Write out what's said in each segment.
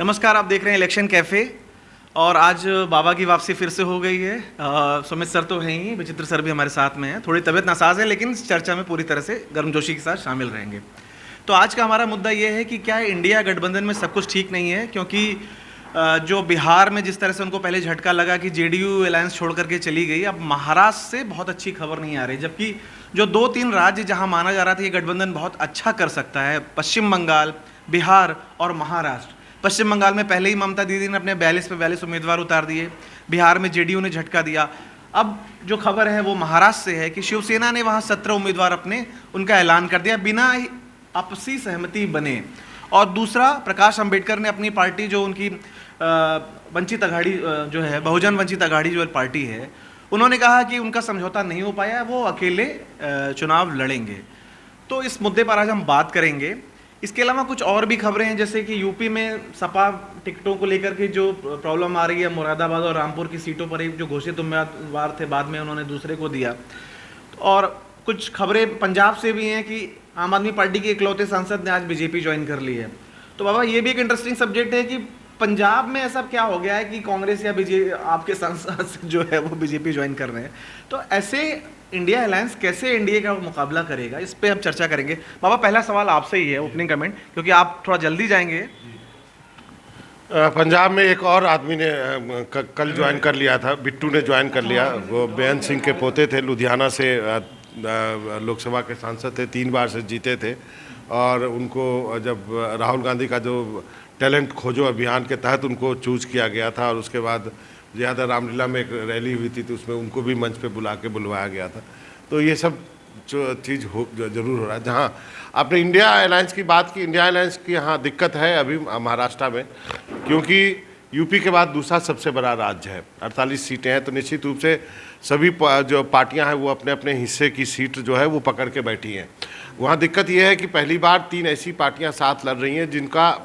नमस्कार, आप देख रहे हैं इलेक्शन कैफ़े। और आज बाबा की वापसी फिर से हो गई है। सुमित सर तो हैं ही, विचित्र सर भी हमारे साथ में हैं। थोड़ी तबीयत नासाज है लेकिन इस चर्चा में पूरी तरह से गर्मजोशी के साथ शामिल रहेंगे। तो आज का हमारा मुद्दा ये है कि क्या इंडिया गठबंधन में सब कुछ ठीक नहीं है, क्योंकि जो बिहार में जिस तरह से उनको पहले झटका लगा कि जेडीयू अलायंस छोड़ करके चली गई, अब महाराष्ट्र से बहुत अच्छी खबर नहीं आ रही। जबकि जो 2-3 राज्य जहां माना जा रहा था ये गठबंधन बहुत अच्छा कर सकता है, पश्चिम बंगाल, बिहार और महाराष्ट्र। पश्चिम बंगाल में पहले ही ममता दीदी ने अपने 42 पे 42 उम्मीदवार उतार दिए, बिहार में जेडीयू ने झटका दिया। अब जो खबर है वो महाराष्ट्र से है कि शिवसेना ने वहां 17 उम्मीदवार अपने उनका ऐलान कर दिया बिना आपसी सहमति बने। और दूसरा, प्रकाश अंबेडकर ने अपनी पार्टी जो उनकी वंचित अघाड़ी जो है, बहुजन वंचित अघाड़ी जो पार्टी है, उन्होंने कहा कि उनका समझौता नहीं हो पाया, वो अकेले चुनाव लड़ेंगे। तो इस मुद्दे पर आज हम बात करेंगे। इसके अलावा कुछ और भी खबरें हैं, जैसे कि यूपी में सपा टिकटों को लेकर के जो प्रॉब्लम आ रही है, मुरादाबाद और रामपुर की सीटों पर एक जो घोषित उम्मीदवार थे बाद में उन्होंने दूसरे को दिया। और कुछ खबरें पंजाब से भी हैं कि आम आदमी पार्टी के इकलौते सांसद ने आज बीजेपी ज्वाइन कर ली है। तो बाबा, ये भी एक इंटरेस्टिंग सब्जेक्ट है कि पंजाब में ऐसा क्या हो गया है कि कांग्रेस या बीजेपी, आपके सांसद जो है वो बीजेपी ज्वाइन कर रहे हैं। तो ऐसे इंडिया अलायंस कैसे एनडीए का मुकाबला करेगा, इस पे हम चर्चा करेंगे। बाबा, पहला सवाल आपसे ही है, ओपनिंग कमेंट, क्योंकि आप थोड़ा जल्दी जाएंगे। पंजाब में एक और आदमी ने कल ज्वाइन कर लिया था, बिट्टू ने ज्वाइन कर लिया। वो बेअंत सिंह के पोते थे, लुधियाना से लोकसभा के सांसद थे, 3 बार से जीते थे। और उनको जब राहुल गांधी का जो टैलेंट खोजो अभियान के तहत उनको चूज किया गया था, और उसके बाद ज़्यादा रामलीला में एक रैली हुई थी तो उसमें उनको भी मंच पे बुलवाया गया था। तो ये सब जो चीज़ जरूर हो रहा है। जहाँ आपने इंडिया अलायंस की बात की, इंडिया अलायंस की यहाँ दिक्कत है अभी महाराष्ट्र में, क्योंकि यूपी के बाद दूसरा सबसे बड़ा राज्य है, 48 सीटें हैं। तो निश्चित रूप से सभी जो पार्टियां हैं वो अपने अपने हिस्से की सीट जो है वो पकड़ के बैठी हैं। वहाँ दिक्कत ये है कि पहली बार 3 ऐसी पार्टियां साथ लड़ रही हैं जिनका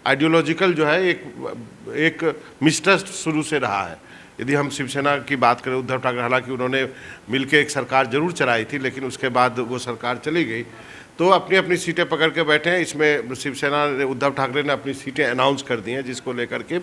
आइडियोलॉजिकल जो है एक मिसट्रस्ट शुरू से रहा है। यदि हम शिवसेना की बात करें, उद्धव ठाकरे, हालांकि उन्होंने मिलकर एक सरकार जरूर चलाई थी लेकिन उसके बाद वो सरकार चली गई, तो अपनी अपनी सीटें पकड़ के बैठे हैं। इसमें शिवसेना ने, उद्धव ठाकरे ने अपनी सीटें अनाउंस कर दी हैं, जिसको लेकर के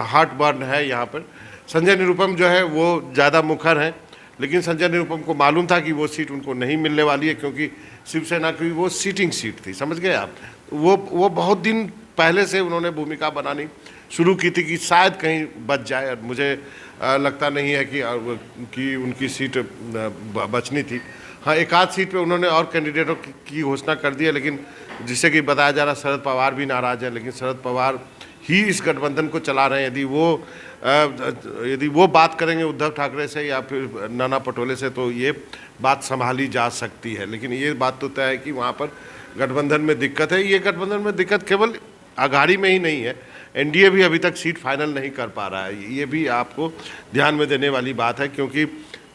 हार्ट बर्न है यहाँ पर। संजय निरुपम जो है वो ज़्यादा मुखर हैं, लेकिन संजय निरुपम को मालूम था कि वो सीट उनको नहीं मिलने वाली है, क्योंकि शिवसेना की वो सीटिंग सीट थी, समझ गए आप। वो बहुत दिन पहले से उन्होंने भूमिका बनानी शुरू की थी कि शायद कहीं बच जाए, और मुझे लगता नहीं है कि उनकी सीट बचनी थी। हाँ, एक आध सीट पे उन्होंने और कैंडिडेटों की घोषणा कर दी है, लेकिन जिससे कि बताया जा रहा शरद पवार भी नाराज़ है। लेकिन शरद पवार ही इस गठबंधन को चला रहे हैं। यदि वो बात करेंगे उद्धव ठाकरे से या फिर नाना पटोले से तो ये बात संभाली जा सकती है। लेकिन ये बात तो तय है कि वहाँ पर गठबंधन में दिक्कत है। ये गठबंधन में दिक्कत केवल अघाड़ी में ही नहीं है, एनडीए भी अभी तक सीट फाइनल नहीं कर पा रहा है। ये भी आपको ध्यान में देने वाली बात है, क्योंकि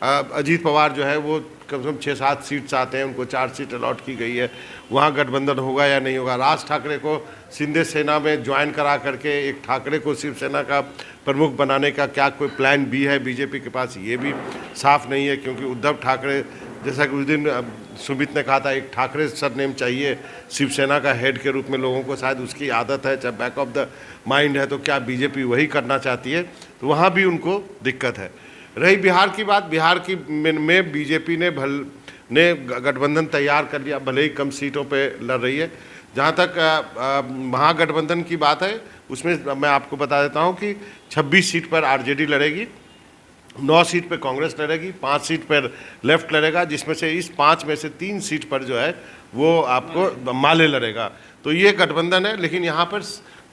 अजीत पवार जो है वो कम से कम 6-7 सीट चाहते हैं, उनको 4 सीट अलॉट की गई है। वहाँ गठबंधन होगा या नहीं होगा। राज ठाकरे को शिंदे सेना में ज्वाइन करा करके एक ठाकरे को शिवसेना का प्रमुख बनाने का क्या कोई प्लान बी है बीजेपी के पास, ये भी साफ नहीं है। क्योंकि उद्धव ठाकरे, जैसा कि उस दिन सुमित ने कहा था, एक ठाकरे सरनेम चाहिए शिवसेना का हेड के रूप में, लोगों को शायद उसकी आदत है, चाहे बैक ऑफ द माइंड है। तो क्या बीजेपी वही करना चाहती है? तो वहाँ भी उनको दिक्कत है। रही बिहार की बात, बिहार की में बीजेपी ने गठबंधन तैयार कर लिया, भले ही कम सीटों पे लड़ रही है। जहाँ तक महागठबंधन की बात है, उसमें मैं आपको बता देता हूँ कि 26 सीट पर आरजेडी लड़ेगी, 9 सीट पर कांग्रेस लड़ेगी, 5 सीट पर लेफ्ट लड़ेगा, जिसमें से इस 5 में से 3 सीट पर जो है वो आपको माले लड़ेगा। तो ये गठबंधन है। लेकिन यहाँ पर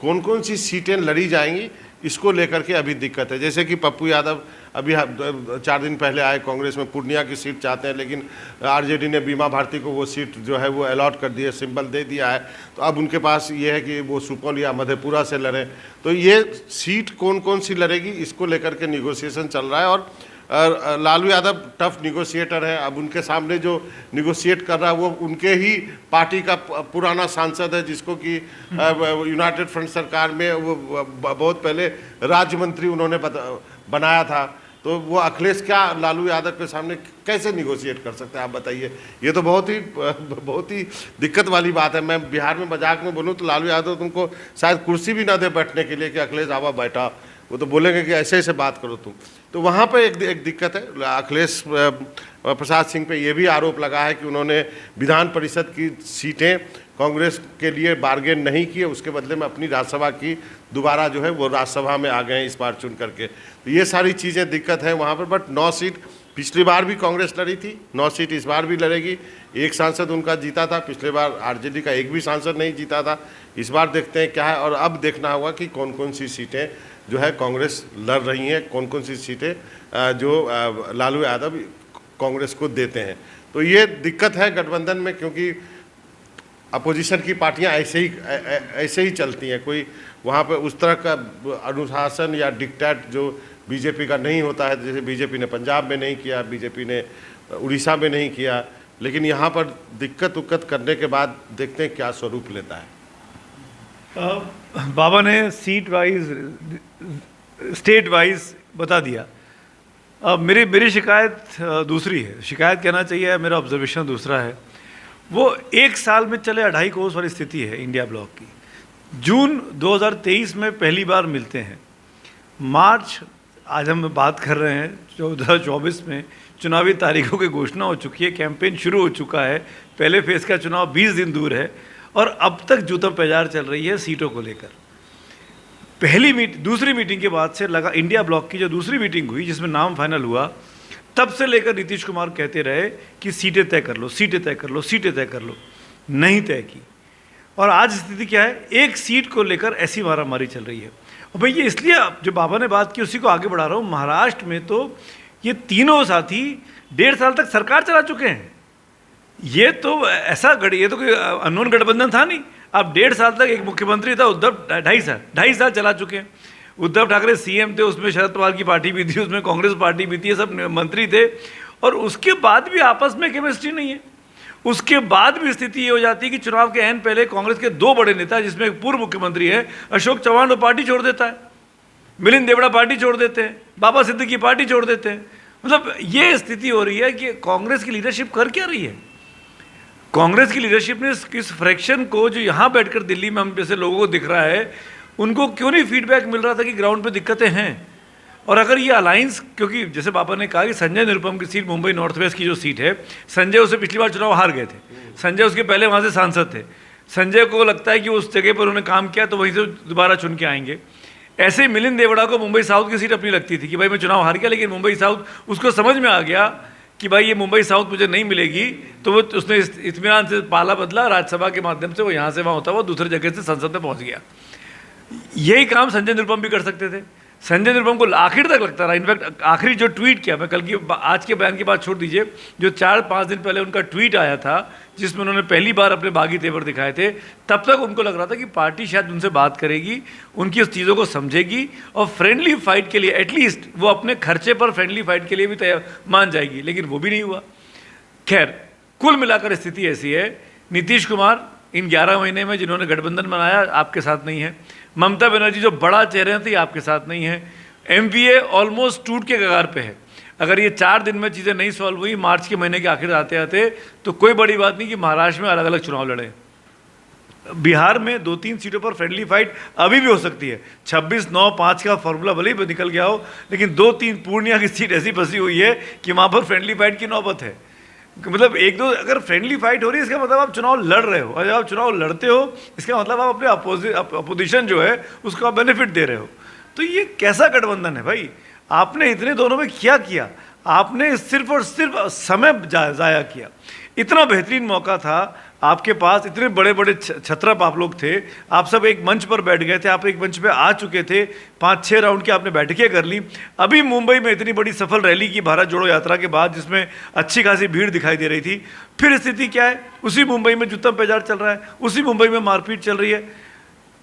कौन कौन सी सीटें लड़ी जाएंगी इसको लेकर के अभी दिक्कत है। जैसे कि पप्पू यादव अभी 4 दिन पहले आए, कांग्रेस में पूर्णिया की सीट चाहते हैं, लेकिन आरजेडी ने बीमा भारती को वो सीट जो है वो अलॉट कर दी है, सिंबल दे दिया है। तो अब उनके पास ये है कि वो सुपौल या मधेपुरा से लड़ें। तो ये सीट कौन कौन सी लड़ेगी इसको लेकर के निगोशिएशन चल रहा है। और लालू यादव टफ निगोशिएटर है। अब उनके सामने जो निगोशिएट कर रहा है वो उनके ही पार्टी का पुराना सांसद है, जिसको कि यूनाइटेड फ्रंट सरकार में वो बहुत पहले राज्य मंत्री उन्होंने बनाया था। तो वो अखिलेश क्या लालू यादव के सामने कैसे निगोशिएट कर सकते हैं, आप बताइए। ये तो बहुत ही दिक्कत वाली बात है। मैं बिहार में मजाक में बोलूँ तो लालू यादव तुमको शायद कुर्सी भी ना दे बैठने के लिए कि अखिलेश आवा बैठा, वो तो बोलेंगे कि ऐसे ऐसे बात करो तुम। तो वहाँ पर एक दिक्कत है। अखिलेश प्रसाद सिंह पे ये भी आरोप लगा है कि उन्होंने विधान परिषद की सीटें कांग्रेस के लिए बार्गेन नहीं किए, उसके बदले में अपनी राज्यसभा की दोबारा जो है वो राज्यसभा में आ गए हैं इस बार चुन करके। तो ये सारी चीज़ें दिक्कत है वहाँ पर। बट 9 सीट पिछली बार भी कांग्रेस लड़ी थी, 9 सीट इस बार भी लड़ेगी। एक सांसद उनका जीता था, पिछले बार आरजेडी का एक भी सांसद नहीं जीता था। इस बार देखते हैं क्या है, और अब देखना होगा कि कौन कौन सी सीटें जो है कांग्रेस लड़ रही हैं, कौन कौन सी सीटें जो लालू यादव कांग्रेस को देते हैं। तो ये दिक्कत है गठबंधन में, क्योंकि अपोजिशन की पार्टियां ऐसे ही चलती हैं। कोई वहाँ पे उस तरह का अनुशासन या डिक्टेट जो बीजेपी का नहीं होता है, जैसे बीजेपी ने पंजाब में नहीं किया, बीजेपी ने उड़ीसा में नहीं किया। लेकिन यहाँ पर दिक्कत उक्कत करने के बाद देखते हैं क्या स्वरूप लेता है। बाबा ने सीट वाइज स्टेट वाइज बता दिया। अब मेरी शिकायत दूसरी है, शिकायत कहना चाहिए, मेरा ऑब्जर्वेशन दूसरा है। वो एक साल में चले 2.5 कोस वाली स्थिति है इंडिया ब्लॉक की। जून 2023 में पहली बार मिलते हैं, मार्च आज हम बात कर रहे हैं 2024 में चुनावी तारीखों की घोषणा हो चुकी है, कैंपेन शुरू हो चुका है, पहले फेज़ का चुनाव 20 दिन दूर है और अब तक जूतम पैजार चल रही है सीटों को लेकर। दूसरी मीटिंग के बाद से लगा इंडिया ब्लॉक की जो दूसरी मीटिंग हुई जिसमें नाम फाइनल हुआ, तब से लेकर नीतीश कुमार कहते रहे कि सीटें तय कर लो, सीटें तय कर लो, सीटें तय कर लो, नहीं तय की। और आज स्थिति क्या है, एक सीट को लेकर ऐसी मारामारी चल रही है। और भाई ये इसलिए जो बाबा ने बात की उसी को आगे बढ़ा रहा हूँ। महाराष्ट्र में तो ये तीनों साथी 1.5 साल तक सरकार चला चुके हैं। ये तो ऐसा ये तो कोई अननोन गठबंधन था नहीं। अब 1.5 साल तक एक मुख्यमंत्री था उद्धव, 2.5 साल चला चुके हैं। उद्धव ठाकरे सीएम थे, उसमें शरद पवार की पार्टी भी थी, उसमें कांग्रेस पार्टी भी थी, ये सब मंत्री थे। और उसके बाद भी आपस में केमिस्ट्री नहीं है। उसके बाद भी स्थिति ये हो जाती है कि चुनाव के एन पहले कांग्रेस के 2 बड़े नेता, जिसमें एक पूर्व मुख्यमंत्री है अशोक चौहान, वो पार्टी छोड़ देता है, मिलिंद देवड़ा पार्टी छोड़ देते हैं, बाबा सिद्दीकी पार्टी छोड़ देते हैं। मतलब ये स्थिति हो रही है कि कांग्रेस की लीडरशिप कर क्या रही है। कांग्रेस की लीडरशिप ने इस फ्रैक्शन को, जो यहाँ बैठकर दिल्ली में हम जैसे लोगों को दिख रहा है, उनको क्यों नहीं फीडबैक मिल रहा था कि ग्राउंड पे दिक्कतें हैं। और अगर ये अलायंस, क्योंकि जैसे पापा ने कहा कि संजय निरुपम की सीट मुंबई नॉर्थ वेस्ट की जो सीट है, संजय उससे पिछली बार चुनाव हार गए थे, संजय उसके पहले वहाँ से सांसद थे, संजय को लगता है कि उस जगह पर उन्होंने काम किया तो वहीं से दोबारा चुन के आएंगे। ऐसे ही मिलिंद देवड़ा को मुंबई साउथ की सीट अपनी लगती थी कि भाई मैं चुनाव हार गया, लेकिन मुंबई साउथ उसको समझ में आ गया कि भाई ये मुंबई साउथ मुझे नहीं मिलेगी, तो वो उसने इत्मीनान से पाला बदला, राज्यसभा के माध्यम से वो यहाँ से वहाँ होता हुआ दूसरे जगह से संसद में पहुँच गया। यही काम संजय निरुपम भी कर सकते थे। संजय निरुपम को आखिर तक लगता रहा, इनफैक्ट आखिरी जो ट्वीट किया, मैं कल की आज के बयान की बात छोड़ दीजिए, जो 4-5 दिन पहले उनका ट्वीट आया था जिसमें उन्होंने पहली बार अपने बागी तेवर दिखाए थे, तब तक उनको लग रहा था कि पार्टी शायद उनसे बात करेगी, उनकी उस चीज़ों को समझेगी और फ्रेंडली फाइट के लिए एटलीस्ट वो अपने खर्चे पर फ्रेंडली फाइट के लिए भी तैयार मान जाएगी, लेकिन वो भी नहीं हुआ। खैर, कुल मिलाकर स्थिति ऐसी है, नीतीश कुमार इन 11 महीने में जिन्होंने गठबंधन बनाया आपके साथ नहीं है, ममता बनर्जी जो बड़ा चेहरे थी आपके साथ नहीं है, एमवीए ऑलमोस्ट टूट के कगार पे है। अगर ये 4 दिन में चीज़ें नहीं सॉल्व हुई मार्च के महीने के आखिर आते आते, तो कोई बड़ी बात नहीं कि महाराष्ट्र में अलग अलग चुनाव लड़े। बिहार में 2-3 सीटों पर फ्रेंडली फाइट अभी भी हो सकती है। 26-9-5 का फॉर्मूला भले ही निकल गया हो, लेकिन 2-3 पूर्णिया की सीट ऐसी फंसी हुई है कि वहाँ पर फ्रेंडली फाइट की नौबत है। मतलब 1-2 अगर फ्रेंडली फाइट हो रही है, इसका मतलब आप चुनाव लड़ रहे हो, और जब आप चुनाव लड़ते हो इसका मतलब आप अपने अपोजिशन जो है उसको आप बेनिफिट दे रहे हो। तो ये कैसा गठबंधन है भाई? आपने इतने दोनों में क्या किया? आपने सिर्फ और सिर्फ समय ज़ाया किया। इतना बेहतरीन मौका था आपके पास, इतने बड़े बड़े छत्रप आप लोग थे, आप सब एक मंच पर बैठ गए थे, आप एक मंच पे आ चुके थे, 5-6 राउंड की आपने बैठकें कर ली। अभी मुंबई में इतनी बड़ी सफल रैली की भारत जोड़ो यात्रा के बाद, जिसमें अच्छी खासी भीड़ दिखाई दे रही थी, फिर स्थिति क्या है? उसी मुंबई में जुत्ता पैजार चल रहा है, उसी मुंबई में मारपीट चल रही है।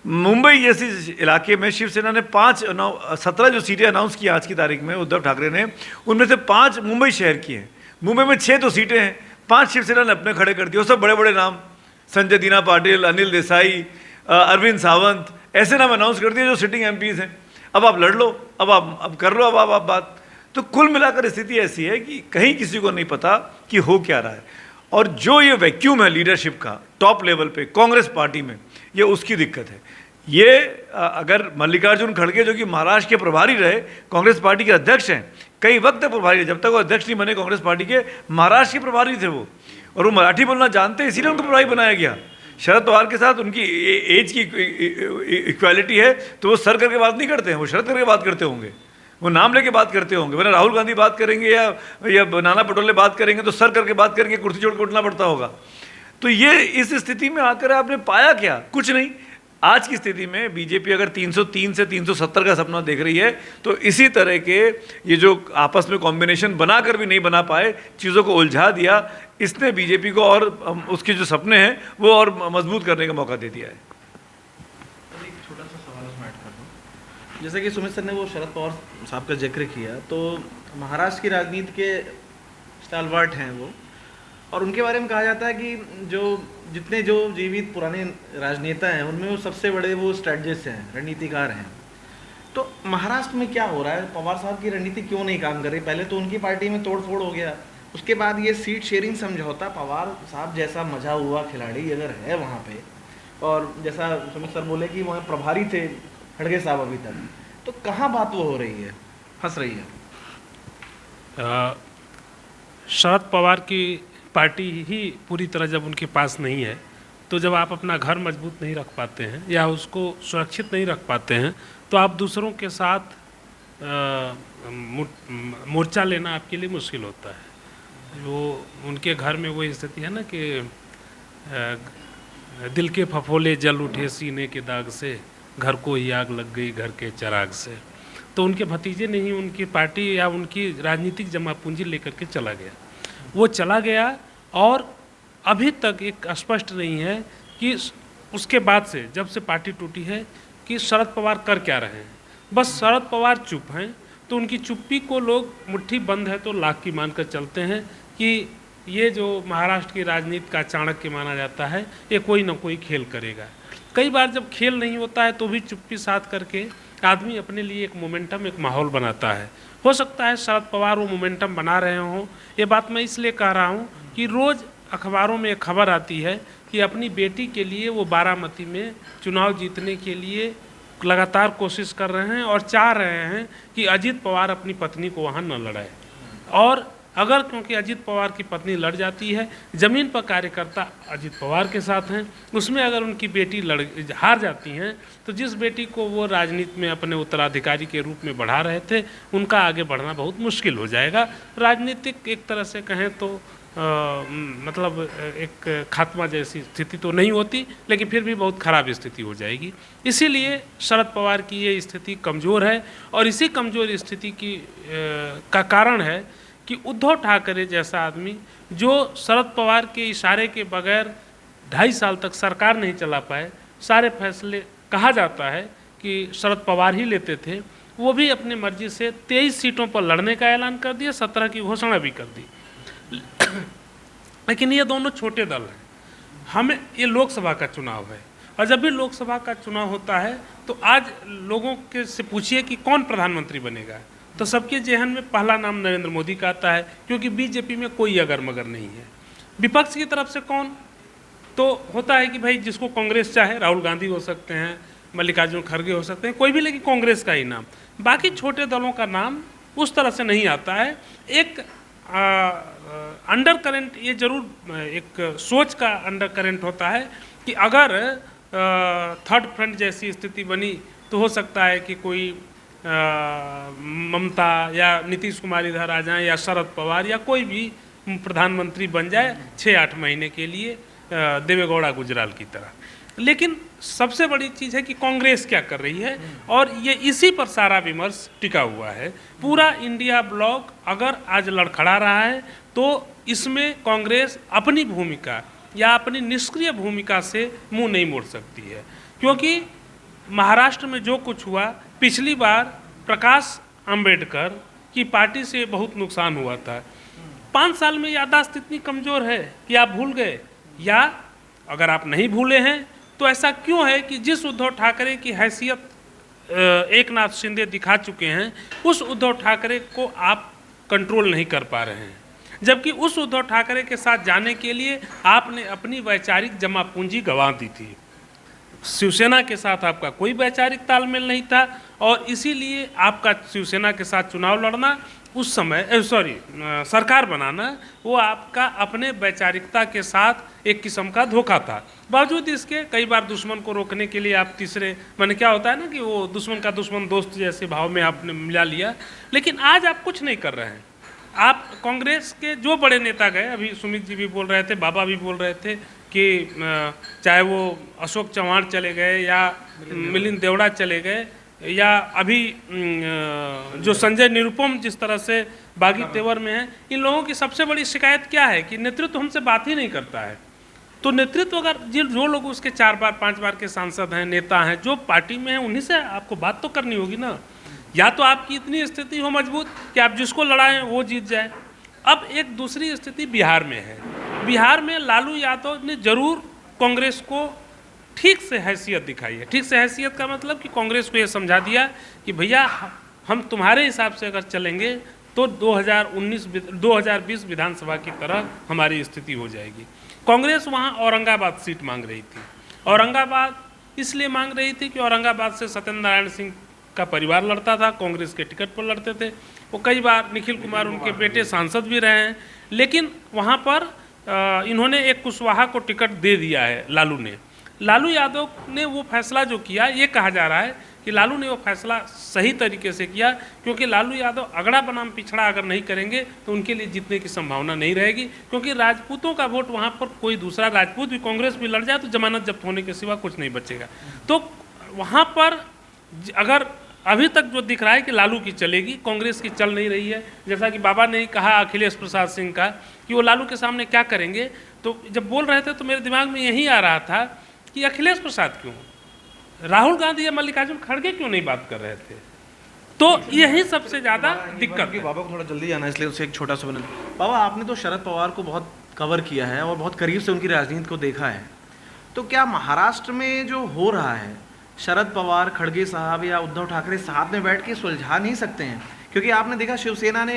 मुंबई जैसी इलाके में शिवसेना ने 17 जो सीटें अनाउंस की आज की तारीख में उद्धव ठाकरे ने, उनमें से 5 मुंबई शहर की हैं। मुंबई में 6 तो सीटें हैं, 5 शिवसेना ने अपने खड़े कर दिए। वो सब बड़े बड़े नाम, संजय दीना पाटिल, अनिल देसाई, अरविंद सावंत, ऐसे नाम अनाउंस कर दिए जो सिटिंग एमपीज हैं। अब आप लड़ लो, अब कर लो अब आप बात। तो कुल मिलाकर स्थिति ऐसी है कि कहीं किसी को नहीं पता कि हो क्या रहा है। और जो ये वैक्यूम है लीडरशिप का टॉप लेवल पे कांग्रेस पार्टी में, ये उसकी दिक्कत है। ये अगर मल्लिकार्जुन खड़गे जो कि महाराष्ट्र के प्रभारी रहे, कांग्रेस पार्टी के अध्यक्ष हैं, कई वक्त तक प्रभारी रहे, जब तक वो अध्यक्ष नहीं बने कांग्रेस पार्टी के, महाराष्ट्र के प्रभारी थे वो, और वो मराठी बोलना जानते हैं, इसीलिए उनको प्रभारी बनाया गया। शरद पवार के साथ उनकी एज की इक्वालिटी है, तो वो सर करके बात नहीं करते हैं, वो शरद करके बात करते होंगे, वो नाम लेके बात करते होंगे। वरना राहुल गांधी बात करेंगे या नाना पटोले बात करेंगे तो सर करके बात करेंगे, कुर्सी छोड़ के उठना पड़ता होगा। तो ये इस स्थिति में आकर आपने पाया क्या? कुछ नहीं। आज की स्थिति में बीजेपी अगर 303 से 370 का सपना देख रही है, तो इसी तरह के ये जो आपस में कॉम्बिनेशन बनाकर भी नहीं बना पाए, चीज़ों को उलझा दिया, इसने बीजेपी को और उसके जो सपने हैं वो और मजबूत करने का मौका दे दिया है। एक छोटा सा सवाल उसमें ऐड कर दूं। जैसे कि सुमित सर ने वो शरद पवार साहब का जिक्र किया, तो महाराष्ट्र की राजनीति के स्टालवर्ट हैं वो, और उनके बारे में कहा जाता है कि जितने जो जीवित पुराने राजनेता हैं उनमें वो सबसे बड़े वो स्ट्रेटजिस्ट हैं, रणनीतिकार हैं। तो महाराष्ट्र में क्या हो रहा है? पवार साहब की रणनीति क्यों नहीं काम कर रही? पहले तो उनकी पार्टी में तोड़ फोड़ हो गया, उसके बाद ये सीट शेयरिंग समझौता, पवार साहब जैसा मजा हुआ खिलाड़ी अगर है वहाँ पे, और जैसा सुमित सर बोले कि वहाँ प्रभारी थे खड़गे साहब अभी तक, तो कहाँ बात वो हो रही है, फंस रही है? शरद पवार की पार्टी ही पूरी तरह जब उनके पास नहीं है, तो जब आप अपना घर मजबूत नहीं रख पाते हैं या उसको सुरक्षित नहीं रख पाते हैं, तो आप दूसरों के साथ मोर्चा लेना आपके लिए मुश्किल होता है। वो उनके घर में वो स्थिति है ना कि दिल के फफोले जल उठे सीने के दाग से, घर को ही आग लग गई घर के चिराग से। तो उनके भतीजे ने ही उनकी पार्टी या उनकी राजनीतिक जमा पूंजी लेकर के चला गया। वो चला गया और अभी तक एक स्पष्ट नहीं है कि उसके बाद से, जब से पार्टी टूटी है, कि शरद पवार कर क्या रहे हैं। बस शरद पवार चुप हैं, तो उनकी चुप्पी को लोग मुट्ठी बंद है तो लाख की मानकर चलते हैं कि ये जो महाराष्ट्र की राजनीति का चाणक्य माना जाता है, ये कोई ना कोई खेल करेगा। कई बार जब खेल नहीं होता है तो भी चुप्पी साध करके आदमी अपने लिए एक मोमेंटम, एक माहौल बनाता है। हो सकता है शरद पवार वो मोमेंटम बना रहे हों। ये बात मैं इसलिए कह रहा हूँ कि रोज़ अखबारों में एक खबर आती है कि अपनी बेटी के लिए वो बारामती में चुनाव जीतने के लिए लगातार कोशिश कर रहे हैं और चाह रहे हैं कि अजीत पवार अपनी पत्नी को वहाँ न लड़ाए। और अगर क्योंकि अजीत पवार की पत्नी लड़ जाती है, ज़मीन पर कार्यकर्ता अजीत पवार के साथ हैं, उसमें अगर उनकी बेटी हार जाती हैं, तो जिस बेटी को वो राजनीति में अपने उत्तराधिकारी के रूप में बढ़ा रहे थे, उनका आगे बढ़ना बहुत मुश्किल हो जाएगा। राजनीतिक एक तरह से कहें तो मतलब एक खात्मा जैसी स्थिति तो नहीं होती, लेकिन फिर भी बहुत ख़राब स्थिति हो जाएगी। इसीलिए शरद पवार की ये स्थिति कमज़ोर है, और इसी कमज़ोर स्थिति का कारण है कि उद्धव ठाकरे जैसा आदमी, जो शरद पवार के इशारे के बगैर 2.5 साल तक सरकार नहीं चला पाए, सारे फैसले कहा जाता है कि शरद पवार ही लेते थे, वो भी अपने मर्जी से 23 सीटों पर लड़ने का ऐलान कर दिया, 17 की घोषणा भी कर दी। लेकिन ये दोनों छोटे दल हैं। हमें ये लोकसभा का चुनाव है, और जब भी लोकसभा का चुनाव होता है तो आज लोगों के से पूछिए कि कौन प्रधानमंत्री बनेगा, तो सबके जेहन में पहला नाम नरेंद्र मोदी का आता है, क्योंकि बीजेपी में कोई अगर मगर नहीं है। विपक्ष की तरफ से कौन, तो होता है कि भाई जिसको कांग्रेस चाहे, राहुल गांधी हो सकते हैं, मल्लिकार्जुन खड़गे हो सकते हैं, कोई भी, लेकिन कांग्रेस का ही नाम। बाकी छोटे दलों का नाम उस तरह से नहीं आता है। एक अंडर करंट, ये जरूर एक सोच का अंडर करंट होता है कि अगर थर्ड फ्रंट जैसी स्थिति बनी तो हो सकता है कि कोई ममता या नीतीश कुमार इधर आ जाएं, या शरद पवार या कोई भी प्रधानमंत्री बन जाए 6-8 महीने के लिए, देवेगौड़ा गुजराल की तरह। लेकिन सबसे बड़ी चीज़ है कि कांग्रेस क्या कर रही है, और ये इसी पर सारा विमर्श टिका हुआ है। पूरा इंडिया ब्लॉक अगर आज लड़खड़ा रहा है, तो इसमें कांग्रेस अपनी भूमिका या अपनी निष्क्रिय भूमिका से मुंह नहीं मोड़ सकती है। क्योंकि महाराष्ट्र में जो कुछ हुआ, पिछली बार प्रकाश अंबेडकर की पार्टी से बहुत नुकसान हुआ था। 5 साल में याददाश्त इतनी कमज़ोर है कि आप भूल गए, या अगर आप नहीं भूले हैं तो ऐसा क्यों है कि जिस उद्धव ठाकरे की हैसियत एक नाथ शिंदे दिखा चुके हैं, उस उद्धव ठाकरे को आप कंट्रोल नहीं कर पा रहे हैं। जबकि उस उद्धव ठाकरे के साथ जाने के लिए आपने अपनी वैचारिक जमा पूंजी गंवा दी थी। शिवसेना के साथ आपका कोई वैचारिक तालमेल नहीं था और इसीलिए आपका शिवसेना के साथ चुनाव लड़ना उस समय सरकार बनाना वो आपका अपने वैचारिकता के साथ एक किस्म का धोखा था। बावजूद इसके कई बार दुश्मन को रोकने के लिए आप तीसरे मैंने क्या होता है ना कि वो दुश्मन का दुश्मन दोस्त जैसे भाव में आपने मिला लिया, लेकिन आज आप कुछ नहीं कर रहे हैं। आप कांग्रेस के जो बड़े नेता गए, अभी सुमित जी भी बोल रहे थे, बाबा भी बोल रहे थे कि चाहे वो अशोक चव्हाण चले गए या मिलिंद देवड़ा चले गए या अभी जो संजय निरुपम जिस तरह से बागी तेवर में है, इन लोगों की सबसे बड़ी शिकायत क्या है कि नेतृत्व हमसे बात ही नहीं करता है। तो नेतृत्व अगर जो लोग उसके 4 बार 5 बार के सांसद हैं, नेता हैं, जो पार्टी में हैं, उन्हीं से आपको बात तो करनी होगी ना। या तो आपकी इतनी स्थिति हो मजबूत कि आप जिसको लड़ाएं वो जीत जाए। अब एक दूसरी स्थिति बिहार में है। बिहार में लालू यादव ने जरूर कांग्रेस को ठीक से हैसियत दिखाई है। ठीक से हैसियत का मतलब कि कांग्रेस को ये समझा दिया कि भैया हम तुम्हारे हिसाब से अगर चलेंगे तो 2020 विधानसभा की तरह हमारी स्थिति हो जाएगी। कांग्रेस वहाँ औरंगाबाद सीट मांग रही थी। औरंगाबाद इसलिए मांग रही थी कि औरंगाबाद से सत्येंद्र नारायण सिंह का परिवार लड़ता था, कांग्रेस के टिकट पर लड़ते थे। वो कई बार निखिल कुमार उनके बेटे सांसद भी रहे हैं, लेकिन वहाँ पर इन्होंने एक कुशवाहा को टिकट दे दिया है लालू ने। लालू यादव ने वो फैसला जो किया, ये कहा जा रहा है कि लालू ने वो फैसला सही तरीके से किया, क्योंकि लालू यादव अगड़ा बनाम पिछड़ा अगर नहीं करेंगे तो उनके लिए जीतने की संभावना नहीं रहेगी। क्योंकि राजपूतों का वोट वहाँ पर कोई दूसरा राजपूत भी कांग्रेस भी लड़ जाए तो जमानत जब्त होने के सिवा कुछ नहीं बचेगा। तो वहाँ पर अगर अभी तक जो दिख रहा है कि लालू की चलेगी, कांग्रेस की चल नहीं रही है। जैसा कि बाबा ने कहा अखिलेश प्रसाद सिंह का कि वो लालू के सामने क्या करेंगे, तो जब बोल रहे थे तो मेरे दिमाग में यही आ रहा था कि अखिलेश प्रसाद क्यों, राहुल गांधी या मल्लिकार्जुन खड़गे क्यों नहीं बात कर रहे थे। तो यही सबसे ज़्यादा दिक्कत है। बाबा को थोड़ा जल्दी आना, इसलिए उसे एक छोटा सा बना। बाबा, आपने तो शरद पवार को बहुत कवर किया है और बहुत करीब से उनकी राजनीति को देखा है, तो क्या महाराष्ट्र में जो हो रहा है शरद पवार, खड़गे साहब या उद्धव ठाकरे साथ में बैठ के सुलझा नहीं सकते हैं? क्योंकि आपने देखा शिवसेना ने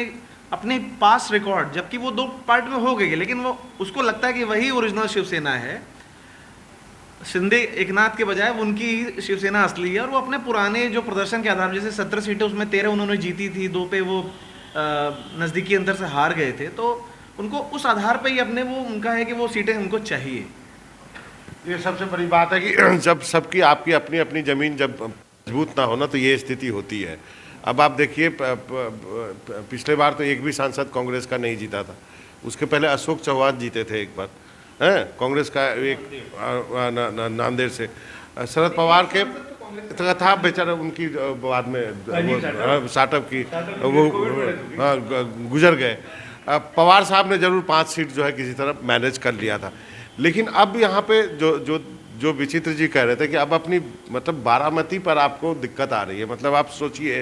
अपने पास रिकॉर्ड, जबकि वो 2 पार्ट में हो गई है, लेकिन वो उसको लगता है कि वही ओरिजिनल शिवसेना है। शिंदे एकनाथ के बजाय वो उनकी शिवसेना असली है और वो अपने पुराने जो प्रदर्शन के आधार पर, जैसे 17 सीटें उसमें 13 उन्होंने जीती थी, 2 पे वो नज़दीकी अंतर से हार गए थे, तो उनको उस आधार पर ही अपने वो उनका है कि वो सीटें उनको चाहिए। ये सबसे बड़ी बात है कि जब सबकी आपकी अपनी अपनी ज़मीन जब मजबूत ना हो ना, तो ये स्थिति होती है। अब आप देखिए, पिछले बार तो एक भी सांसद कांग्रेस का नहीं जीता था। उसके पहले अशोक चव्हाण जीते थे एक बार, हैं, कांग्रेस का एक नांदेड़ से। शरद पवार के था बेचारा, उनकी बाद में स्टार्टअप की वो गुजर गए। पवार साहब ने जरूर 5 सीट जो है किसी तरह मैनेज कर लिया था। लेकिन अब यहाँ पे जो विचित्र जी कह रहे थे कि अब अपनी मतलब बारामती पर आपको दिक्कत आ रही है। मतलब आप सोचिए,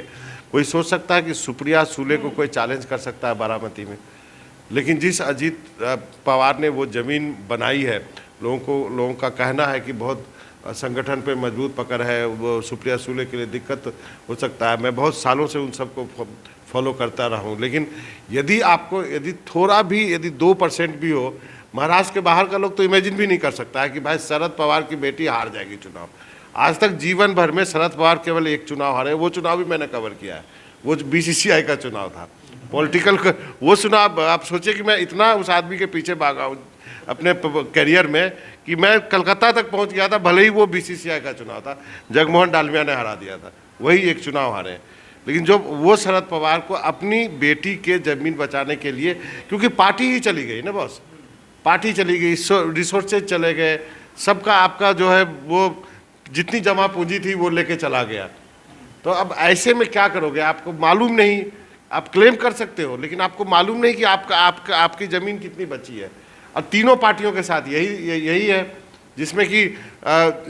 कोई सोच सकता है कि सुप्रिया सुले को कोई चैलेंज कर सकता है बारामती में? लेकिन जिस अजीत पवार ने वो ज़मीन बनाई है, लोगों का कहना है कि बहुत संगठन पे मजबूत पकड़ है, वो सुप्रिया सुले के लिए दिक्कत हो सकता है। मैं बहुत सालों से उन सबको फॉलो करता रहा हूँ। लेकिन यदि थोड़ा भी, यदि 2% भी हो, महाराष्ट्र के बाहर का लोग तो इमेजिन भी नहीं कर सकता है कि भाई शरद पवार की बेटी हार जाएगी चुनाव। आज तक जीवन भर में शरद पवार केवल एक चुनाव हारे, वो चुनाव भी मैंने कवर किया है। वो BCCI का चुनाव था, पॉलिटिकल वो चुनाव। आप सोचिए कि मैं इतना उस आदमी के पीछे भागा हूँ अपने करियर में कि मैं कलकत्ता तक पहुँच गया था, भले ही वो BCCI का चुनाव था, जगमोहन डालमिया ने हरा दिया था, वही एक चुनाव हारे। लेकिन जो वो शरद पवार को अपनी बेटी के ज़मीन बचाने के लिए, क्योंकि पार्टी ही चली गई ना बॉस, पार्टी चली गई, रिसोर्सेज चले गए, सबका आपका जो है वो जितनी जमा पूंजी थी वो लेके चला गया। तो अब ऐसे में क्या करोगे? आपको मालूम नहीं, आप क्लेम कर सकते हो लेकिन आपको मालूम नहीं कि आपकी ज़मीन कितनी बची है। और तीनों पार्टियों के साथ यही है, जिसमें कि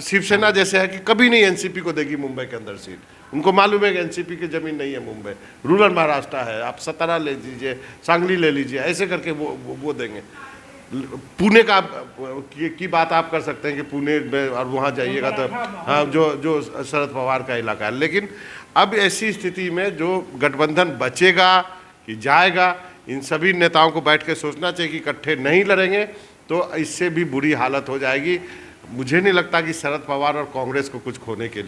शिवसेना जैसे है कि कभी नहीं एनसीपी को देगी मुंबई के अंदर सीट। उनको मालूम है कि एनसीपी की ज़मीन नहीं है मुंबई, रूरल महाराष्ट्र है, आप सतारा ले लीजिए, सांगली ले लीजिए, ऐसे करके वो देंगे। पुणे का की बात आप कर सकते हैं कि पुणे में और वहाँ जाइएगा तो हाँ, जो शरद पवार का इलाका है। लेकिन अब ऐसी स्थिति में जो गठबंधन बचेगा कि जाएगा, इन सभी नेताओं को बैठ के सोचना चाहिए कि इकट्ठे नहीं लड़ेंगे तो इससे भी बुरी हालत हो जाएगी। मुझे नहीं लगता कि शरद पवार और कांग्रेस को कुछ खोने के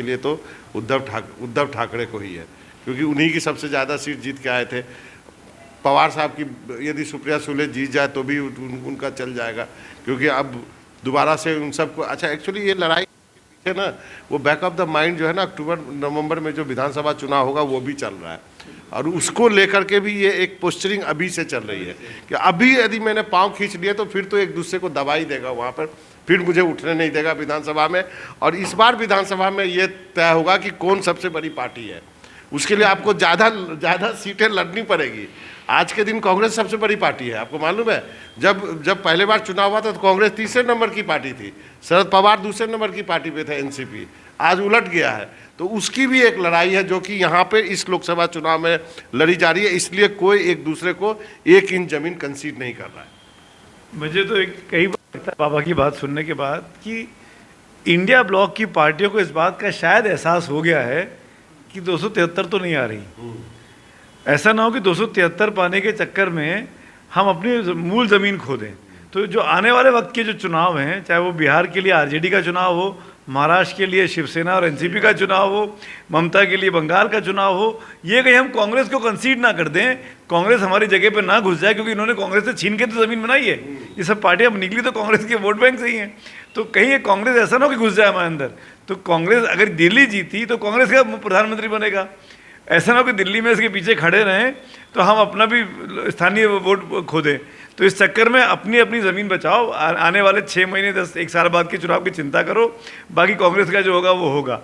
लिए तो उद्धव ठाकरे को ही है, क्योंकि उन्हीं की सबसे ज़्यादा सीट जीत के आए थे। पवार साहब की यदि सुप्रिया सुले जीत जाए तो भी उनका चल जाएगा, क्योंकि अब दोबारा से उन सबको अच्छा एक्चुअली ये लड़ाई है ना, वो बैक ऑफ द माइंड जो है ना, अक्टूबर नवंबर में जो विधानसभा चुनाव होगा वो भी चल रहा है, और उसको लेकर के भी ये एक पोस्चरिंग अभी से चल रही है कि अभी यदि मैंने पाँव खींच लिया तो फिर तो एक दूसरे को दबा ही देगा वहाँ पर, फिर मुझे उठने नहीं देगा विधानसभा में। और इस बार विधानसभा में ये तय होगा कि कौन सबसे बड़ी पार्टी है, उसके लिए आपको ज़्यादा सीटें लड़नी पड़ेगी। आज के दिन कांग्रेस सबसे बड़ी पार्टी है, आपको मालूम है। जब पहले बार चुनाव हुआ था तो कांग्रेस तीसरे नंबर की पार्टी थी, शरद पवार दूसरे नंबर की पार्टी पे थे, एनसीपी। आज उलट गया है, तो उसकी भी एक लड़ाई है जो कि यहाँ पे इस लोकसभा चुनाव में लड़ी जा रही है। इसलिए कोई एक दूसरे को 1 इंच जमीन कंसीड नहीं कर रहा है। मुझे तो कई बार लगता है बाबा की बात सुनने के बाद कि इंडिया ब्लॉक की पार्टियों को इस बात का शायद एहसास हो गया है कि 273 तो नहीं आ रही। ऐसा ना हो कि 273 पाने के चक्कर में हम अपनी मूल ज़मीन खो दें। तो जो आने वाले वक्त के जो चुनाव हैं, चाहे वो बिहार के लिए आरजेडी का चुनाव हो, महाराष्ट्र के लिए शिवसेना और एनसीपी का चुनाव हो, ममता के लिए बंगाल का चुनाव हो, ये कहीं हम कांग्रेस को कंसीड ना कर दें, कांग्रेस हमारी जगह पे ना घुस जाए, क्योंकि इन्होंने कांग्रेस से छीन के तो ज़मीन बनाई है। ये सब पार्टियां निकली तो कांग्रेस के वोट बैंक से ही हैं। तो कहीं ये कांग्रेस ऐसा ना हो कि घुस जाए हमारे अंदर। तो कांग्रेस अगर दिल्ली जीती तो कांग्रेस का प्रधानमंत्री बनेगा। ऐसा ना हो कि दिल्ली में इसके पीछे खड़े रहें तो हम अपना भी स्थानीय वोट खो दें। तो इस चक्कर में अपनी अपनी ज़मीन बचाओ। आने वाले 6 महीने 1 साल बाद के चुनाव की चिंता करो, बाकी कांग्रेस का जो होगा वो होगा।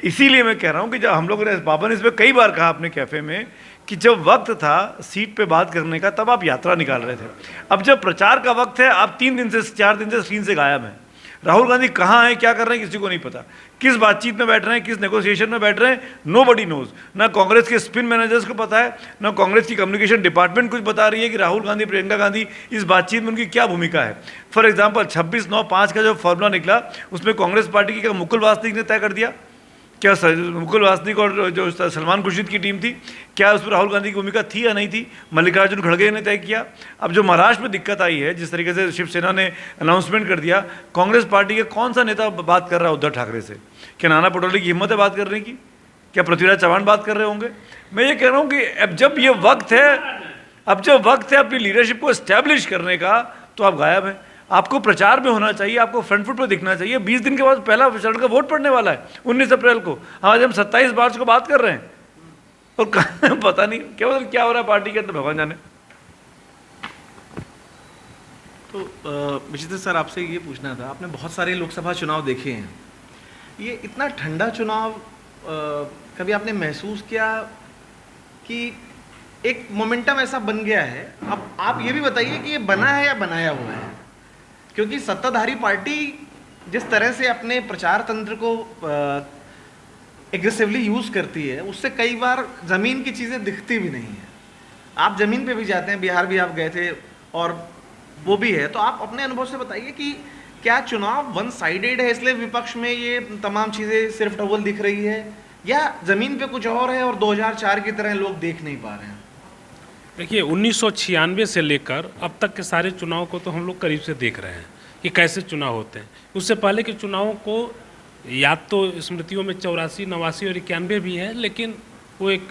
इसीलिए मैं कह रहा हूँ कि जब हम लोगों ने, बाबा ने इस पर कई बार कहा अपने कैफ़े में कि जब वक्त था सीट पे बात करने का तब आप यात्रा निकाल रहे थे। अब जब प्रचार का वक्त है आप 3 दिन से 4 दिन से स्क्रीन से गायब हैं। राहुल गांधी कहाँ हैं, क्या कर रहे हैं, किसी को नहीं पता। किस बातचीत में बैठ रहे हैं, किस नेगोशिएशन में बैठ रहे हैं, नोबडी नोज। ना कांग्रेस के स्पिन मैनेजर्स को पता है, ना कांग्रेस की कम्युनिकेशन डिपार्टमेंट कुछ बता रही है कि राहुल गांधी, प्रियंका गांधी इस बातचीत में उनकी क्या भूमिका है। फॉर एग्जाम्पल 26/9/5 का जो फॉर्मूला निकला उसमें कांग्रेस पार्टी की क्या मुकुल वासनिक ने तय कर दिया? क्या मुकुल वासनिक और जो सलमान खुर्शीद की टीम थी, क्या उसमें राहुल गांधी की भूमिका थी या नहीं थी? मल्लिकार्जुन खड़गे ने तय किया। अब जो महाराष्ट्र में दिक्कत आई है, जिस तरीके से शिवसेना ने अनाउंसमेंट कर दिया, कांग्रेस पार्टी के कौन सा नेता बात कर रहा है उद्धव ठाकरे से? क्या नाना पटोले की हिम्मत है बात करने की? क्या पृथ्वीराज चौहान बात कर रहे होंगे? मैं ये कह रहा हूँ कि अब जब ये वक्त है, अपनी लीडरशिप को एस्टैब्लिश करने का, तो आप गायब हैं। आपको प्रचार में होना चाहिए, आपको फ्रंट फुट पर दिखना चाहिए। 20 दिन के बाद पहला चरण का वोट पड़ने वाला है 19 अप्रैल को। आज हम 27 मार्च को बात कर रहे हैं और पता नहीं क्या हो रहा है पार्टी के अंदर, भगवान जाने। तो विचित्र सर, आपसे ये पूछना था, आपने बहुत सारे लोकसभा चुनाव देखे हैं, ये इतना ठंडा चुनाव कभी आपने महसूस किया कि एक मोमेंटम ऐसा बन गया है? अब आप ये भी बताइए कि ये बना है या बनाया हुआ है? क्योंकि सत्ताधारी पार्टी जिस तरह से अपने प्रचार तंत्र को एग्रेसिवली यूज़ करती है, उससे कई बार ज़मीन की चीज़ें दिखती भी नहीं है। आप ज़मीन पे भी जाते हैं, बिहार भी आप गए थे और वो भी है, तो आप अपने अनुभव से बताइए कि क्या चुनाव वन साइडेड है इसलिए विपक्ष में ये तमाम चीज़ें सिर्फ टवल दिख रही है, या ज़मीन पे कुछ और है और 2004 की तरह लोग देख नहीं पा रहे हैं? देखिए, 1996 से लेकर अब तक के सारे चुनाव को तो हम लोग करीब से देख रहे हैं कि कैसे चुनाव होते हैं। उससे पहले के चुनावों को याद तो स्मृतियों में 84, 89 और 91 भी है, लेकिन वो एक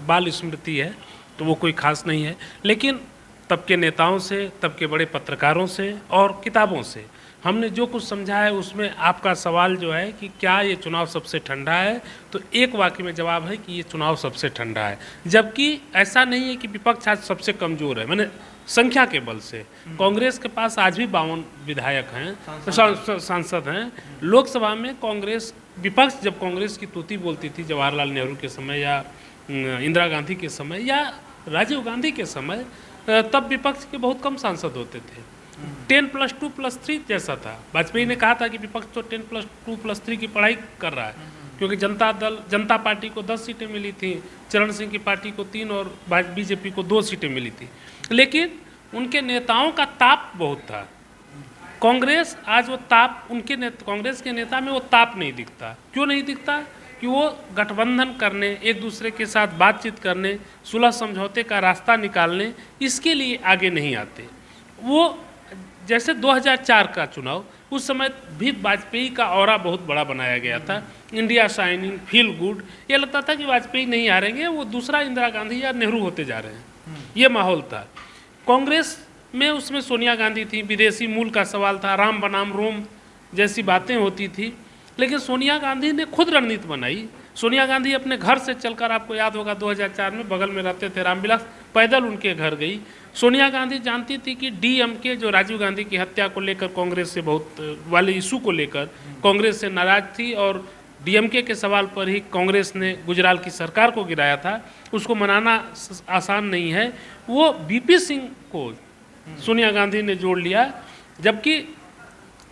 बाल स्मृति है, तो वो कोई खास नहीं है। लेकिन तब के नेताओं से, तब के बड़े पत्रकारों से और किताबों से हमने जो कुछ समझा है, उसमें आपका सवाल जो है कि क्या ये चुनाव सबसे ठंडा है, तो एक वाक्य में जवाब है कि ये चुनाव सबसे ठंडा है। जबकि ऐसा नहीं है कि विपक्ष आज सबसे कमज़ोर है, मैंने संख्या के बल से। कांग्रेस के पास आज भी 52 विधायक हैं, सांसद हैं। लोकसभा में कांग्रेस, विपक्ष जब कांग्रेस की तूती बोलती थी जवाहरलाल नेहरू के समय या इंदिरा गांधी के समय या राजीव गांधी के समय, तब विपक्ष के बहुत कम सांसद होते थे। 10+2+3 जैसा था। वाजपेयी ने कहा था कि विपक्ष तो 10+2+3 की पढ़ाई कर रहा है, क्योंकि जनता पार्टी को 10 सीटें मिली थी, चरण सिंह की पार्टी को 3 और बीजेपी को 2 सीटें मिली थी। लेकिन उनके नेताओं का ताप बहुत था। कांग्रेस आज वो ताप कांग्रेस के नेता में वो ताप नहीं दिखता। क्यों नहीं दिखता? कि वो गठबंधन करने, एक दूसरे के साथ बातचीत करने, सुलह समझौते का रास्ता निकालने, इसके लिए आगे नहीं आते। वो जैसे 2004 का चुनाव, उस समय भी वाजपेयी का ऑरा बहुत बड़ा बनाया गया था, इंडिया शाइनिंग, फील गुड। ये लगता था कि वाजपेयी नहीं हारेंगे, वो दूसरा इंदिरा गांधी या नेहरू होते जा रहे हैं, ये माहौल था। कांग्रेस में उसमें सोनिया गांधी थी, विदेशी मूल का सवाल था, राम बनाम रोम जैसी बातें होती थी। लेकिन सोनिया गांधी ने खुद रणनीति बनाई। सोनिया गांधी अपने घर से चलकर, आपको याद होगा 2004 में बगल में रहते थे रामविलास, पैदल उनके घर गई। सोनिया गांधी जानती थी कि डीएमके जो राजीव गांधी की हत्या को लेकर कांग्रेस से बहुत वाले इशू को लेकर कांग्रेस से नाराज थी, और डीएमके के सवाल पर ही कांग्रेस ने गुजराल की सरकार को गिराया था। उसको मनाना आसान नहीं है। वो बीपी सिंह को सोनिया गांधी ने जोड़ लिया, जबकि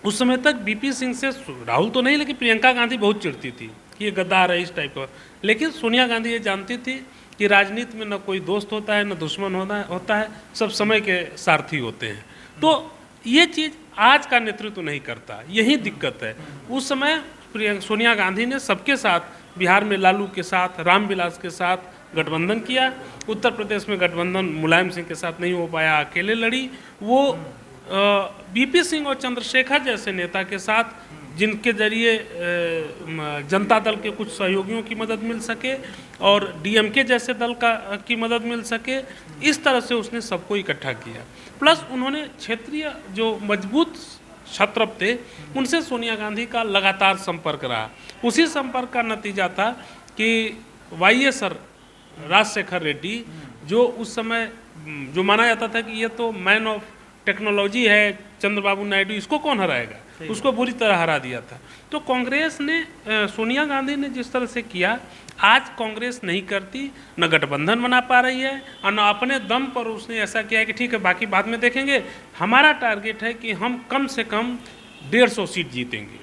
उस समय तक बीपी सिंह से राहुल तो नहीं, लेकिन प्रियंका गांधी बहुत चिढ़ती थी कि ये गद्दार है, इस टाइप का। लेकिन सोनिया गांधी ये जानती थी कि राजनीति में न कोई दोस्त होता है, न दुश्मन होता है, सब समय के सारथी होते हैं। तो ये चीज़ आज का नेतृत्व नहीं करता, यही दिक्कत है। उस समय सोनिया गांधी ने सबके साथ, बिहार में लालू के साथ, रामविलास के साथ गठबंधन किया। उत्तर प्रदेश में गठबंधन मुलायम सिंह के साथ नहीं हो पाया, अकेले लड़ी। वो बीपी सिंह और चंद्रशेखर जैसे नेता के साथ, जिनके जरिए जनता दल के कुछ सहयोगियों की मदद मिल सके और डीएमके जैसे दल की मदद मिल सके, इस तरह से उसने सबको इकट्ठा किया। प्लस उन्होंने क्षेत्रीय जो मजबूत क्षत्रप थे, उनसे सोनिया गांधी का लगातार संपर्क रहा। उसी संपर्क का नतीजा था कि वाईएस राजशेखर रेड्डी, जो उस समय जो माना जाता था कि ये तो मैन ऑफ टेक्नोलॉजी है, चंद्रबाबू नायडू, इसको कौन हराएगा, उसको बुरी तरह हरा दिया था। तो कांग्रेस ने, सोनिया गांधी ने जिस तरह से किया, आज कांग्रेस नहीं करती, न गठबंधन बना पा रही है और न अपने दम पर उसने ऐसा किया है कि ठीक है बाकी बाद में देखेंगे। हमारा टारगेट है कि हम कम से कम 150 सीट जीतेंगे।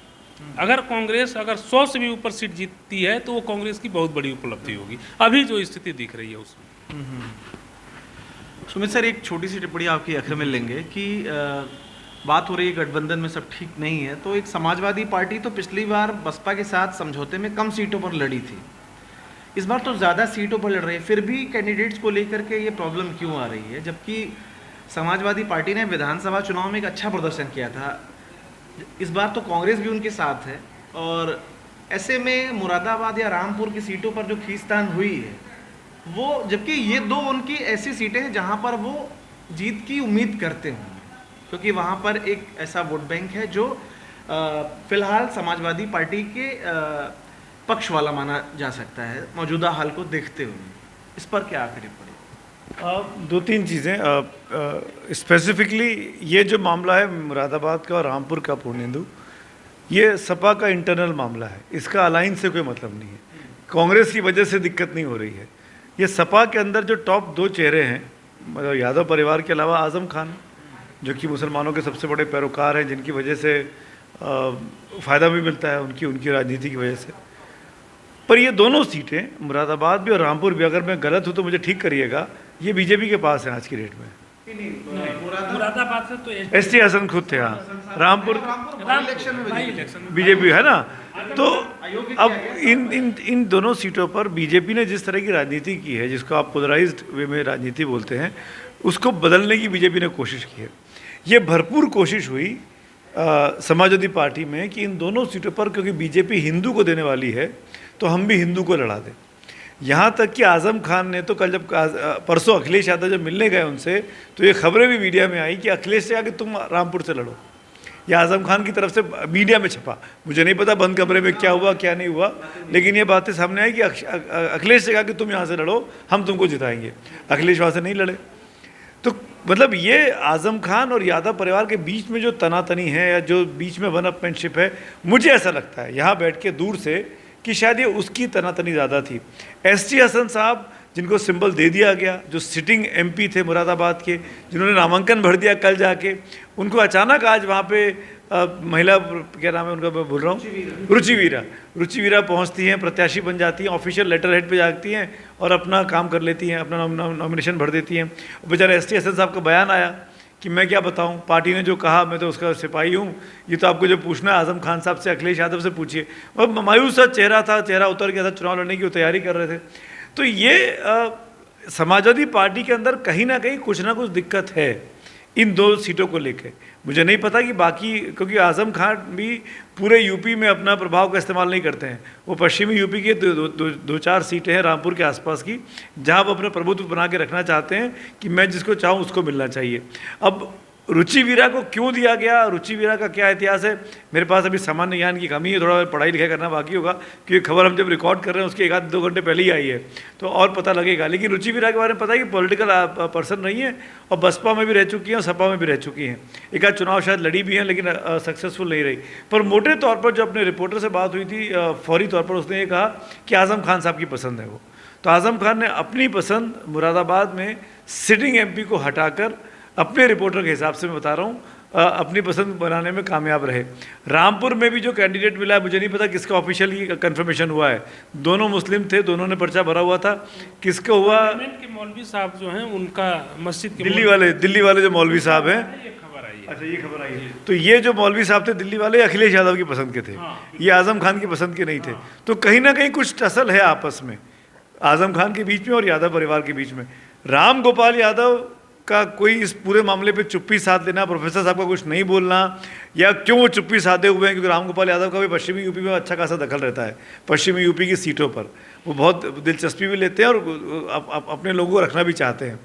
अगर कांग्रेस 100 से भी ऊपर सीट जीतती है तो वो कांग्रेस की बहुत बड़ी उपलब्धि होगी, अभी जो स्थिति दिख रही है उसमें। सुमित सर, एक छोटी सी टिप्पणी आपकी आखिर में लेंगे कि बात हो रही है गठबंधन में सब ठीक नहीं है, तो एक समाजवादी पार्टी तो पिछली बार बसपा के साथ समझौते में कम सीटों पर लड़ी थी, इस बार तो ज़्यादा सीटों पर लड़ रही है। फिर भी कैंडिडेट्स को लेकर के ये प्रॉब्लम क्यों आ रही है, जबकि समाजवादी पार्टी ने विधानसभा चुनाव में एक अच्छा प्रदर्शन किया था। इस बार तो कांग्रेस भी उनके साथ है, और ऐसे में मुरादाबाद या रामपुर की सीटों पर जो खींचतान हुई है वो, जबकि ये दो उनकी ऐसी सीटें हैं जहां पर वो जीत की उम्मीद करते होंगे, क्योंकि वहां पर एक ऐसा वोट बैंक है जो फिलहाल समाजवादी पार्टी के पक्ष वाला माना जा सकता है मौजूदा हाल को देखते हुए। इस पर क्या आखिरी पड़ी? दो तीन चीज़ें स्पेसिफिकली, ये जो मामला है मुरादाबाद का और रामपुर का पूर्णेंदु, ये सपा का इंटरनल मामला है, इसका अलाइन से कोई मतलब नहीं है। कांग्रेस की वजह से दिक्कत नहीं हो रही है। ये सपा के अंदर जो टॉप दो चेहरे हैं, मतलब यादव परिवार के अलावा आजम खान, जो कि मुसलमानों के सबसे बड़े पैरोकार हैं, जिनकी वजह से फ़ायदा भी मिलता है उनकी राजनीति की वजह से। पर ये दोनों सीटें, मुरादाबाद भी और रामपुर भी, अगर मैं गलत हूँ तो मुझे ठीक करिएगा, ये बीजेपी के पास है आज की डेट में। मुरादाबाद से तो एसटी हसन खुद थे, हाँ। रामपुर बीजेपी है ना। तो अब इन दोनों सीटों पर बीजेपी ने जिस तरह की राजनीति की है, जिसको आप पोलराइज्ड वे में राजनीति बोलते हैं, उसको बदलने की बीजेपी ने कोशिश की है। ये भरपूर कोशिश हुई समाजवादी पार्टी में कि इन दोनों सीटों पर, क्योंकि बीजेपी हिंदू को देने वाली है, तो हम भी हिंदू को लड़ा दें। यहाँ तक कि आज़म खान ने तो कल जब परसों अखिलेश यादव जब मिलने गए उनसे, तो ये खबरें भी मीडिया में आई कि अखिलेश से आके तुम रामपुर से लड़ो। यह आज़म खान की तरफ से मीडिया में छपा, मुझे नहीं पता बंद कमरे में क्या हुआ क्या नहीं हुआ, लेकिन ये बातें सामने आई कि अखिलेश से कहा कि तुम यहाँ से लड़ो, हम तुमको जिताएंगे। अखिलेश वहाँ से नहीं लड़े। तो मतलब ये आज़म खान और यादव परिवार के बीच में जो तनातनी है या जो बीच में वन अपमेंटशिप है, मुझे ऐसा लगता है यहाँ बैठ के दूर से कि शायद ये उसकी तनातनी ज़्यादा थी। एसटी हसन साहब, जिनको सिंबल दे दिया गया, जो सिटिंग एमपी थे मुरादाबाद के, जिन्होंने नामांकन भर दिया कल जाके, उनको अचानक आज वहाँ पे महिला क्या नाम है उनका, मैं भूल रहा हूँ, रुचि वीरा पहुँचती हैं, प्रत्याशी बन जाती हैं, ऑफिशियल लेटर हेड पे जाती हैं और अपना काम कर लेती हैं, अपना नॉमिनेशन भर देती हैं। बेचारे ST हसन साहब का बयान आया कि मैं क्या बताऊं, पार्टी ने जो कहा मैं तो उसका सिपाही हूं, ये तो आपको जो पूछना है आजम खान साहब से, अखिलेश यादव से पूछिए। और मायूस सा चेहरा था, चेहरा उतर गया था, चुनाव लड़ने की वो तैयारी कर रहे थे। तो ये समाजवादी पार्टी के अंदर कहीं ना कहीं कुछ ना कुछ दिक्कत है इन 2 सीटों को लेकर। मुझे नहीं पता कि बाकी, क्योंकि आजम खान भी पूरे यूपी में अपना प्रभाव का इस्तेमाल नहीं करते हैं। वो पश्चिमी यूपी के 2-4 सीटें हैं रामपुर के आसपास की, जहां वो अपने प्रभुत्व बना के रखना चाहते हैं कि मैं जिसको चाहूँ उसको मिलना चाहिए। अब रुचि वीरा को क्यों दिया गया, रुचि वीरा का क्या इतिहास है, मेरे पास अभी सामान्य ज्ञान की कमी है, थोड़ा पढ़ाई लिखाई करना बाकी होगा, क्योंकि खबर हम जब रिकॉर्ड कर रहे हैं उसके 1-2 घंटे पहले ही आई है, तो और पता लगेगा। लेकिन रुचि वीरा के बारे में पता है कि पॉलिटिकल पर्सन नहीं है और बसपा में भी रह चुकी हैं और सपा में भी रह चुकी हैं। एक आध चुनाव शायद लड़ी भी हैं लेकिन सक्सेसफुल नहीं रही। पर मोटे तौर पर जो अपने रिपोर्टर से बात हुई थी, फौरी तौर पर उसने ये कहा कि आजम खान साहब की पसंद है वो। तो आजम खान ने अपनी पसंद मुरादाबाद में सिटिंग MP को हटाकर, अपने रिपोर्टर के हिसाब से मैं बता रहा हूँ, अपनी पसंद बनाने में कामयाब रहे। रामपुर में भी जो कैंडिडेट मिला है, मुझे नहीं पता किसका ऑफिशियली कंफर्मेशन हुआ है, दोनों मुस्लिम थे, दोनों ने पर्चा भरा हुआ था। किसका हुआ, के मौलवी साहब जो हैं उनका मस्जिद के दिल्ली वाले जो मौलवी साहब हैं, अच्छा ये खबर आई है। तो ये जो मौलवी साहब थे दिल्ली वाले, अखिलेश यादव की पसंद के थे, ये आजम खान की पसंद के नहीं थे। तो कहीं ना कहीं कुछ टसल है आपस में आजम खान के बीच में और यादव परिवार के बीच में। राम गोपाल यादव का कोई इस पूरे मामले पे चुप्पी साध लेना, प्रोफेसर साहब का कुछ नहीं बोलना, या क्यों वो चुप्पी साधे हुए हैं, क्योंकि राम गोपाल यादव का भी पश्चिमी यूपी में अच्छा खासा दखल रहता है। पश्चिमी यूपी की सीटों पर वो बहुत दिलचस्पी भी लेते हैं और अपने लोगों को रखना भी चाहते हैं।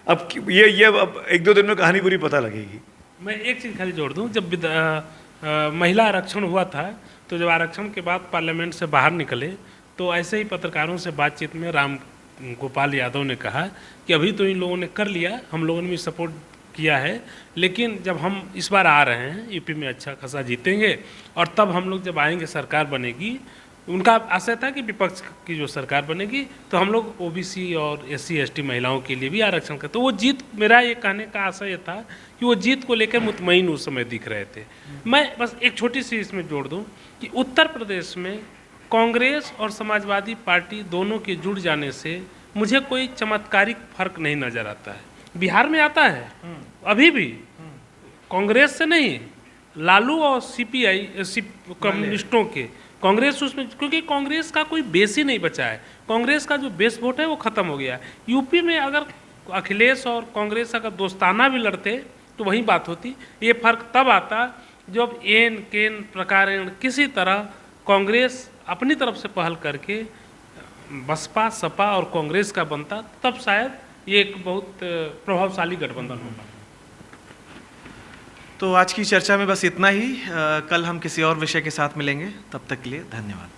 अब ये अब 1-2 दिन में कहानी पूरी पता लगेगी। मैं एक चीज़ खाली जोड़ दूं, जब महिला आरक्षण हुआ था तो जब आरक्षण के बाद पार्लियामेंट से बाहर निकले तो ऐसे ही पत्रकारों से बातचीत में राम गोपाल यादव ने कहा कि अभी तो इन लोगों ने कर लिया, हम लोगों ने भी सपोर्ट किया है, लेकिन जब हम इस बार आ रहे हैं यूपी में अच्छा खासा जीतेंगे और तब हम लोग जब आएंगे सरकार बनेगी, उनका आशय था कि विपक्ष की जो सरकार बनेगी तो हम लोग OBC और SC ST महिलाओं के लिए भी आरक्षण करते। तो वो जीत, मेरा ये कहने का आशय ये था कि वो जीत को लेकर मुतमईन उस समय दिख रहे थे। मैं बस एक छोटी सी इसमें जोड़ दूं कि उत्तर प्रदेश में कांग्रेस और समाजवादी पार्टी दोनों के जुड़ जाने से मुझे कोई चमत्कारिक फर्क नहीं नजर आता है। बिहार में आता है अभी भी, कांग्रेस से नहीं, लालू और CPI कम्युनिस्टों के, कांग्रेस उसमें, क्योंकि कांग्रेस का कोई बेस ही नहीं बचा है, कांग्रेस का जो बेस वोट है वो खत्म हो गया है। यूपी में अगर अखिलेश और कांग्रेस अगर दोस्ताना भी लड़ते तो वही बात होती। ये फर्क तब आता जब एन केन प्रकारेण किसी तरह कांग्रेस अपनी तरफ से पहल करके बसपा सपा और कांग्रेस का बनता, तब शायद ये एक बहुत प्रभावशाली गठबंधन होगा। तो आज की चर्चा में बस इतना ही। कल हम किसी और विषय के साथ मिलेंगे, तब तक के लिए धन्यवाद।